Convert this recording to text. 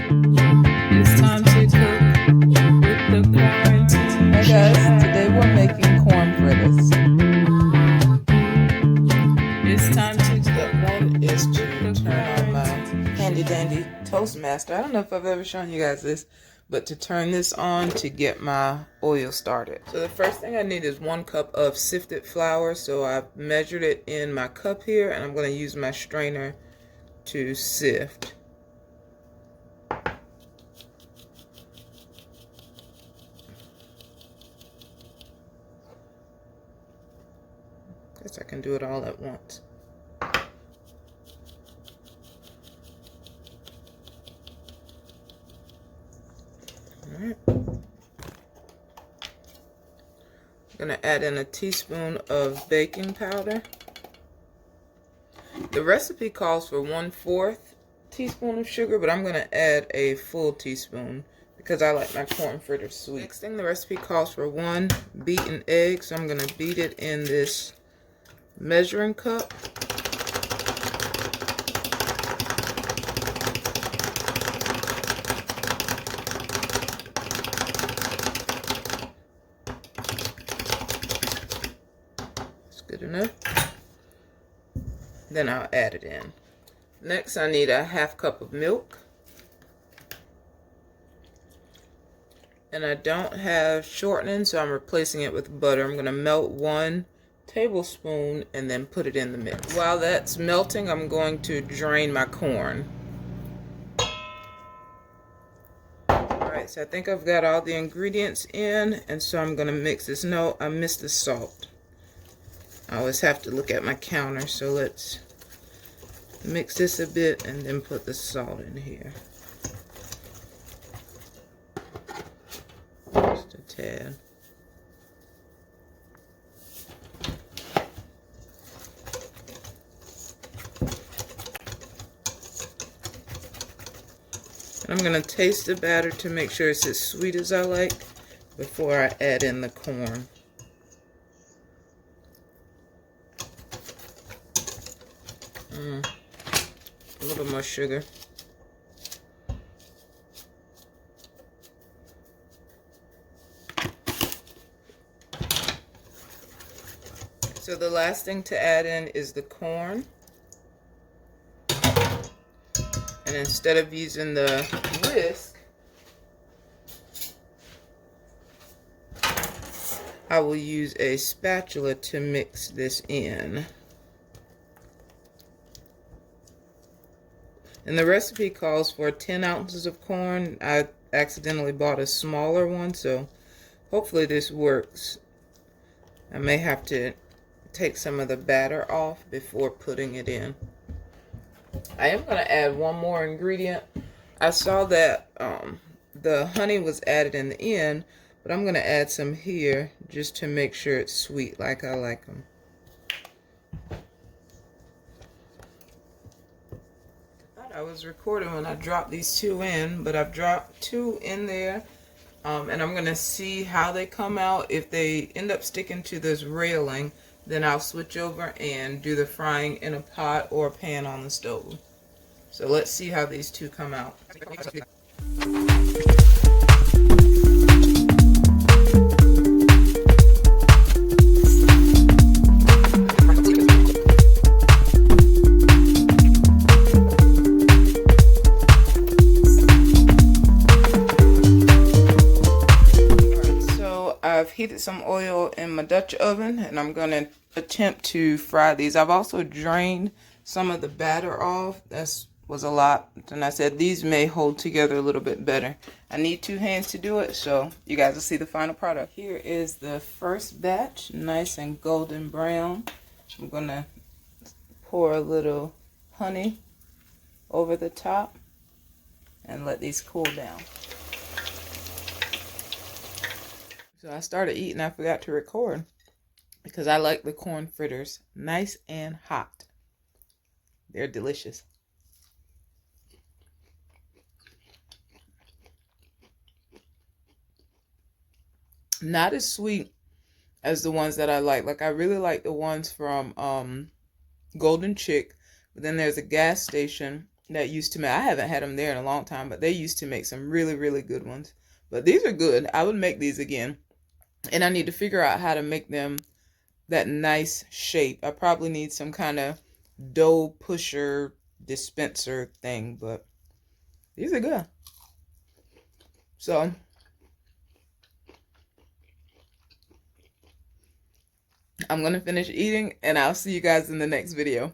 It's time to cook with the quarantine. Hey guys, today we're making corn fritters. It's time to Step one is to turn on my handy dandy Toastmaster. I don't know if I've ever shown you guys this, but to turn this on to get my oil started. So the first thing I need is 1 cup of sifted flour. So I've measured it in my cup here, and I'm going to use my strainer to sift. Guess I can do it all at once. Alright. I'm going to add in a teaspoon of baking powder. The recipe calls for 1/4 teaspoon of sugar, but I'm going to add a full teaspoon because I like my corn fritters sweet. Next thing, the recipe calls for 1 beaten egg, so I'm going to beat it in this measuring cup. That's good enough. Then I'll add it in. Next, I need a 1/2 cup of milk. And I don't have shortening, so I'm replacing it with butter. I'm going to melt 1 tablespoon and then put it in the mix. While that's melting, I'm going to drain my corn. Alright, so I think I've got all the ingredients in, and so I'm going to mix this. No, I missed the salt. I always have to look at my counter, so let's mix this a bit and then put the salt in here. Just a tad. And I'm going to taste the batter to make sure it's as sweet as I like before I add in the corn. A little more sugar. So the last thing to add in is the corn. And instead of using the whisk, I will use a spatula to mix this in. And the recipe calls for 10 ounces of corn. I accidentally bought a smaller one, so hopefully this works. I may have to take some of the batter off before putting it in. I am going to add one more ingredient. I saw that the honey was added in the end, but I'm going to add some here just to make sure it's sweet like I like them. I was recording when I dropped these 2 in, but I've dropped 2 in there, and I'm going to see how they come out. If they end up sticking to this railing, then I'll switch over and do the frying in a pot or a pan on the stove. So let's see how these 2 come out. I've heated some oil in my Dutch oven, and I'm going to attempt to fry these. I've also drained some of the batter off. That was a lot, and I said these may hold together a little bit better. I need 2 hands to do it, so you guys will see the final product. Here is the first batch, nice and golden brown. I'm going to pour a little honey over the top and let these cool down. So I started eating, I forgot to record because I like the corn fritters nice and hot. They're delicious. Not as sweet as the ones that I like. Like I really like the ones from Golden Chick. But then there's a gas station that used to make. I haven't had them there in a long time, but they used to make some really, really good ones. But these are good. I would make these again. And I need to figure out how to make them that nice shape. I probably need some kind of dough pusher dispenser thing, but these are good. So I'm going to finish eating and I'll see you guys in the next video.